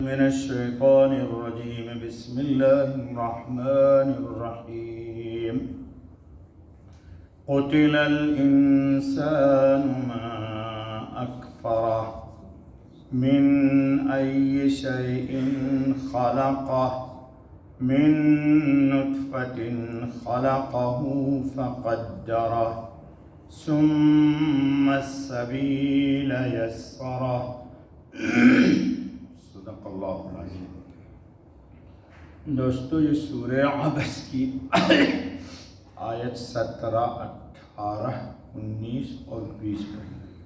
من الشيطان الرجيم. بسم الله الرحمن الرحيم. قتل الإنسان ما أكفره من أي شيء خلقه من نطفة خلقه فقدره ثم السبيل يسره. صدق اللہ العظیم. دوستو یہ سورہ عبس کی آیت 17، 18، 19 اور 20 پڑھی گئی.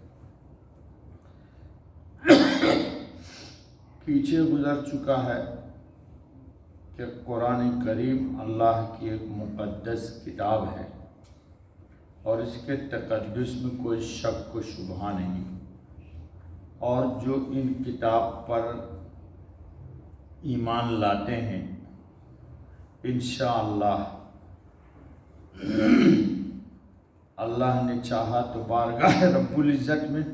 پیچھے گزر چکا ہے کہ قرآن کریم اللہ کی ایک مقدس کتاب ہے اور اس کے تقدس میں کوئی شک و شبہ نہیں، اور جو ان کتاب پر ایمان لاتے ہیں انشاءاللہ اللہ نے چاہا تو بارگاہ رب العزت میں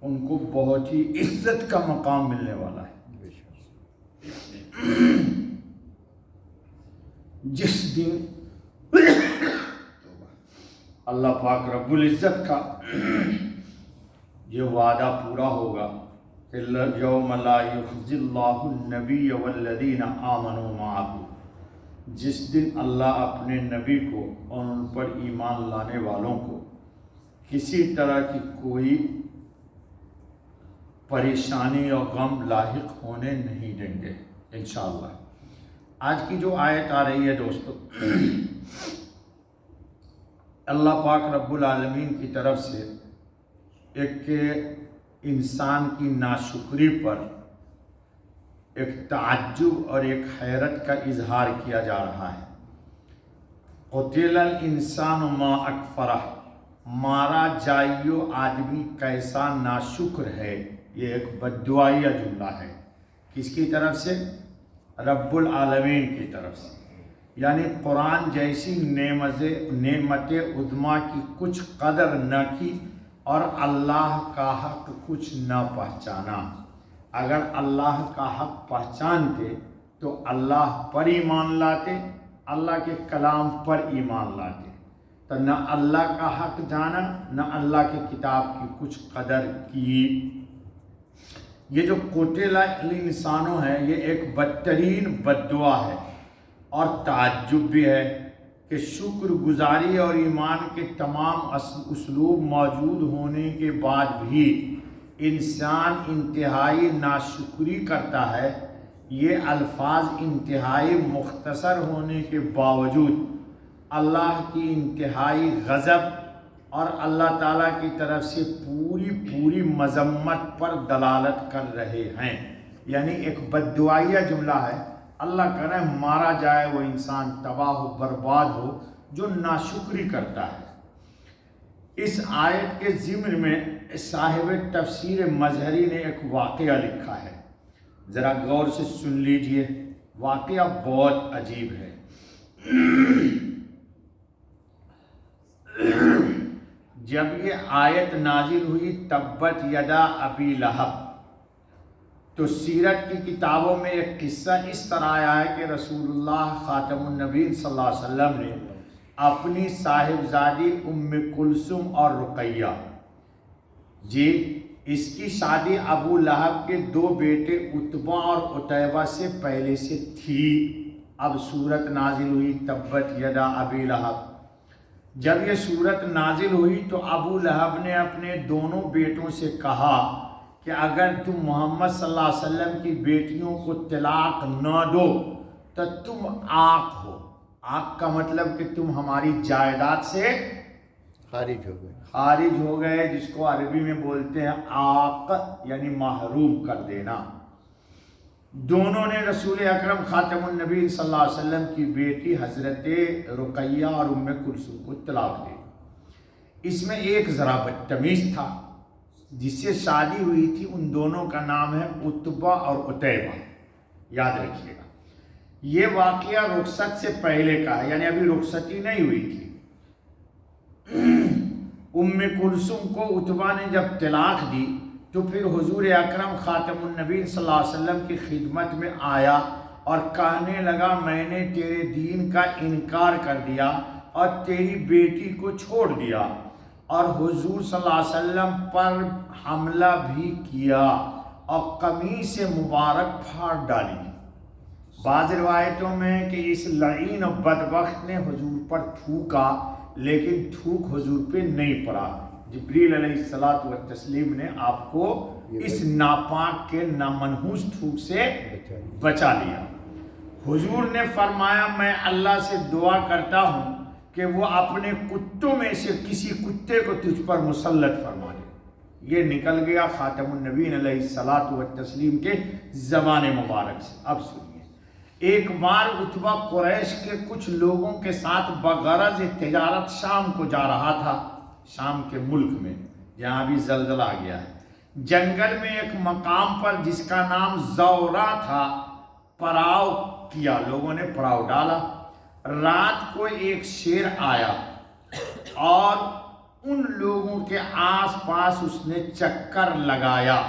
ان کو بہت ہی عزت کا مقام ملنے والا ہے. جس دن اللہ پاک رب العزت کا یہ وعدہ پورا ہوگا کہ یوم لا یخزی اللہ النبی والذین آمنوا معہ، جس دن اللہ اپنے نبی کو اور ان پر ایمان لانے والوں کو کسی طرح کی کوئی پریشانی اور غم لاحق ہونے نہیں دیں گے انشاءاللہ. آج کی جو آیت آ رہی ہے دوستو، اللہ پاک رب العالمین کی طرف سے ایک انسان کی ناشکری پر ایک تعجب اور ایک حیرت کا اظہار کیا جا رہا ہے. قتل الانسان ما اکفرہ، مارا جائیو آدمی کیسا ناشکر ہے. یہ ایک بددعائیہ جملہ ہے. کس کی طرف سے؟ رب العالمین کی طرف سے. یعنی قرآن جیسی نعمت عظمیٰ کی کچھ قدر نہ کی اور اللہ کا حق کچھ نہ پہچانا. اگر اللہ کا حق پہچانتے تو اللہ پر ایمان لاتے، اللہ کے کلام پر ایمان لاتے. تو نہ اللہ کا حق جانا، نہ اللہ کی کتاب کی کچھ قدر کی. یہ جو قتل الانسانوں ہے یہ ایک بدترین بددعا ہے اور تعجب بھی ہے کہ شکر گزاری اور ایمان کے تمام اسلوب موجود ہونے کے بعد بھی انسان انتہائی ناشکری کرتا ہے. یہ الفاظ انتہائی مختصر ہونے کے باوجود اللہ کی انتہائی غضب اور اللہ تعالیٰ کی طرف سے پوری مذمت پر دلالت کر رہے ہیں. یعنی ایک بددعائیہ جملہ ہے. اللہ کرے مارا جائے وہ انسان تباہ و برباد ہو جو ناشکری کرتا ہے. اس آیت کے ضمن میں صاحب تفسیر مظہری نے ایک واقعہ لکھا ہے. ذرا غور سے سن لیجئے، واقعہ بہت عجیب ہے. جب یہ آیت نازل ہوئی تبت یدا ابی لہب، تو سیرت کی کتابوں میں ایک قصہ اس طرح آیا ہے کہ رسول اللہ خاتم النبیین صلی اللہ علیہ وسلم نے اپنی صاحبزادی ام کلثوم اور رقیہ اس کی شادی ابو لہب کے دو بیٹے عتبہ اور عتیبہ سے پہلے سے تھی. اب صورت نازل ہوئی تبت یدا ابی لہب. جب یہ صورت نازل ہوئی تو ابو لہب نے اپنے دونوں بیٹوں سے کہا کہ اگر تم محمد صلی اللہ علیہ وسلم کی بیٹیوں کو طلاق نہ دو تو تم آق ہو. آق کا مطلب کہ تم ہماری جائیداد سے خارج ہو گئے، جس کو عربی میں بولتے ہیں آق، یعنی محروم کر دینا. دونوں نے رسول اکرم خاتم النبی صلی اللہ علیہ وسلم کی بیٹی حضرت رقیہ اور ام کلثوم کو طلاق دی. اس میں ایک ذرا بدتمیز تھا جس سے شادی ہوئی تھی، ان دونوں کا نام ہے عتبہ اور عتیبہ. یاد رکھیے گا یہ واقعہ رخصت سے پہلے کا ہے، یعنی ابھی رخصتی نہیں ہوئی تھی. ام کلثوم کو عتبہ نے جب طلاق دی تو پھر حضور اکرم خاتم النبی صلی اللہ علیہ وسلم کی خدمت میں آیا اور کہنے لگا میں نے تیرے دین کا انکار کر دیا اور تیری بیٹی کو چھوڑ دیا، اور حضور صلی اللہ علیہ وسلم پر حملہ بھی کیا اور قمیص مبارک پھاڑ ڈالی۔ بعض روایتوں میں کہ اس لعین و بدبخت نے حضور پر تھوکا، لیکن تھوک حضور پہ نہیں پڑا۔ جبریل علیہ الصلوۃ والتسلیم نے آپ کو اس ناپاک کے نامنحوس تھوک سے بچا لیا۔ حضور نے فرمایا میں اللہ سے دعا کرتا ہوں کہ وہ اپنے کتوں میں سے کسی کتے کو تجھ پر مسلط فرما دے۔ یہ نکل گیا خاتم النبیین علیہ الصلوۃ والتسلیم کے زبان مبارک سے۔ اب سنیے، ایک بار عتبہ قریش کے کچھ لوگوں کے ساتھ بغرض تجارت شام کو جا رہا تھا، شام کے ملک میں جہاں بھی زلزلہ آ گیا ہے۔ جنگل میں ایک مقام پر جس کا نام زورا تھا پڑاؤ کیا، لوگوں نے پڑاؤ ڈالا۔ رات کو ایک شیر آیا اور ان لوگوں کے آس پاس اس نے چکر لگایا۔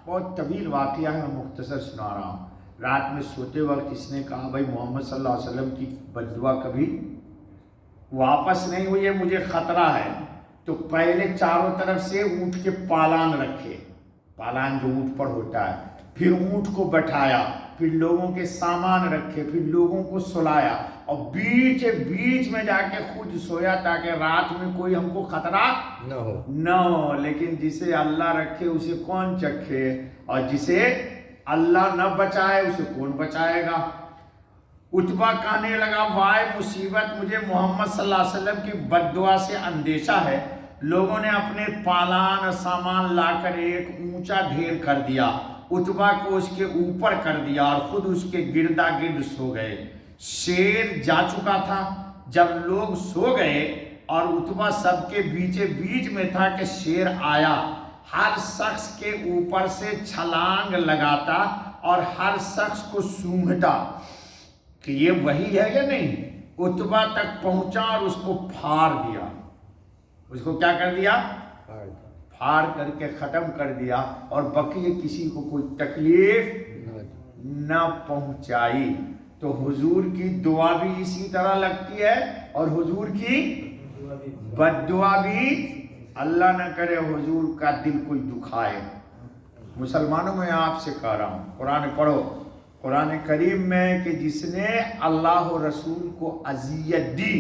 بہت طویل واقعہ ہے، میں مختصر سنا رہا ہوں۔ رات میں سوتے وقت اس نے کہا بھائی محمد صلی اللہ علیہ وسلم کی بد دعا کبھی واپس نہیں ہوئی ہے، مجھے خطرہ ہے، تو پہلے چاروں طرف سے اونٹ کے پالان رکھے، پالان جو اونٹ پر ہوتا ہے، پھر اونٹ کو بٹھایا، پھر لوگوں کے سامان رکھے، پھر لوگوں کو سلایا، اور بیچ میں جا کے خود سویا تاکہ رات میں کوئی ہم کو خطرہ نہ ہو۔ لیکن جسے اللہ رکھے اسے کون چکھے، اور جسے اللہ نہ بچائے اسے کون بچائے گا۔ عتبہ کہنے لگا وائے مصیبت، مجھے محمد صلی اللہ علیہ وسلم کی بد دعا سے اندیشہ ہے۔ لوگوں نے اپنے پالان اور سامان لا کر ایک اونچا ڈھیر کر دیا، عتبہ کو اس کے اوپر کر دیا اور خود اس کے گردا گرد سو گئے۔ شیر جا چکا تھا۔ جب لوگ سو گئے اور عتبہ سب کے بیچ میں تھا کہ شیر آیا، ہر شخص کے اوپر سے چھلانگ لگاتا اور ہر شخص کو سونگھتا کہ یہ وہی ہے یا نہیں۔ عتبہ تک پہنچا اور اس کو پھاڑ دیا۔ اس کو کیا کر دیا؟ پھاڑ کر کے ختم کر دیا، اور بقیہ کسی کو کوئی تکلیف نہ پہنچائی۔ تو حضور کی دعا بھی اسی طرح لگتی ہے، اور حضور کی بد دعا بھی، اللہ نہ کرے حضور کا دل کوئی دکھائے۔ مسلمانوں میں آپ سے کہہ رہا ہوں، قرآن پڑھو، قرآن کریم میں کہ جس نے اللہ و رسول کو اذیت دی،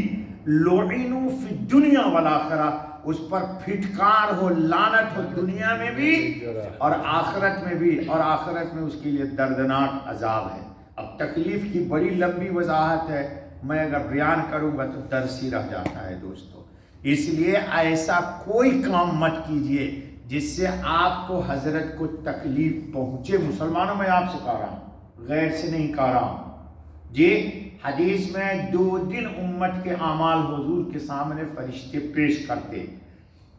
لعنوا فی الدنیا والآخرہ، اس پر پھٹکار ہو، لعنت ہو، دنیا میں بھی اور آخرت میں بھی، اور آخرت میں اس کے لیے دردناک عذاب ہے۔ اب تکلیف کی بڑی لمبی وضاحت ہے، میں اگر بیان کروں گا تو درس ہی رہ جاتا ہے دوستو۔ اس لیے ایسا کوئی کام مت کیجئے جس سے آپ کو حضرت کو تکلیف پہنچے۔ مسلمانوں میں آپ سے کہہ رہا ہوں، غیر سے نہیں کہہ رہا ہوں جی۔ حدیث میں 2 دن امت کے اعمال حضور کے سامنے فرشتے پیش کرتے،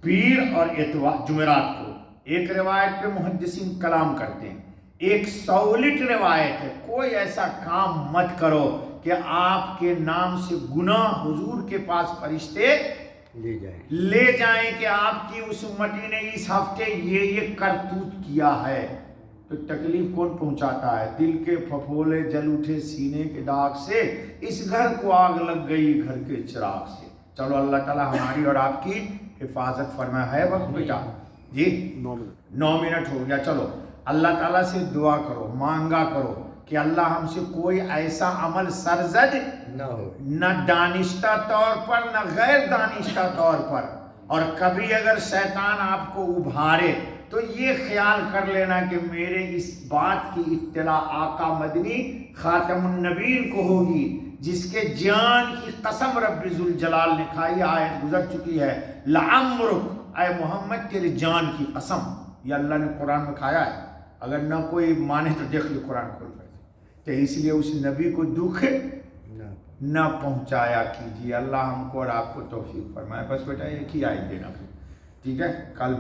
پیر اور اتوار، جمعرات کو۔ ایک روایت پہ محدثین کلام کرتے ہیں، ایک سولٹ روایت ہے کوئی ایسا کام مت کرو کہ آپ کے نام سے گناہ حضور کے پاس فرشتے لے جائیں کہ آپ کی اس امتی نے اس ہفتے یہ کرتوت کیا ہے۔ تو تکلیف کون پہنچاتا ہے؟ دل کے پھپھولے جل اٹھے سینے کے داغ سے، اس گھر کو آگ لگ گئی گھر کے چراغ سے۔ چلو اللہ تعالی ہماری اور آپ کی حفاظت فرمائے۔ ہے وقت بیٹا جی؟ 9 منٹ ہو گیا۔ چلو اللہ تعالیٰ سے دعا کرو، مانگا کرو کہ اللہ ہم سے کوئی ایسا عمل سرزد نہ ہو، نہ دانشتہ طور پر نہ غیر دانشتہ طور پر۔ اور کبھی اگر شیطان آپ کو ابھارے تو یہ خیال کر لینا کہ میرے اس بات کی اطلاع آقا مدنی خاتم النبیین کو ہوگی، جس کے جان کی قسم رب ذوالجلال نے کھائی۔ آیت گزر چکی ہے، لعمرک، اے محمد تیرے جان کی قسم، یہ اللہ نے قرآن میں کھایا ہے۔ اگر نہ کوئی مانے تو دیکھ لے قرآن کھول کر، تو اس لیے اس نبی کو دکھ نہ پہنچایا کیجیے۔ اللہ ہم کو اور آپ کو توفیق فرمائے۔ بس بیٹا ایک ہی آیت دینا، ٹھیک ہے؟ کل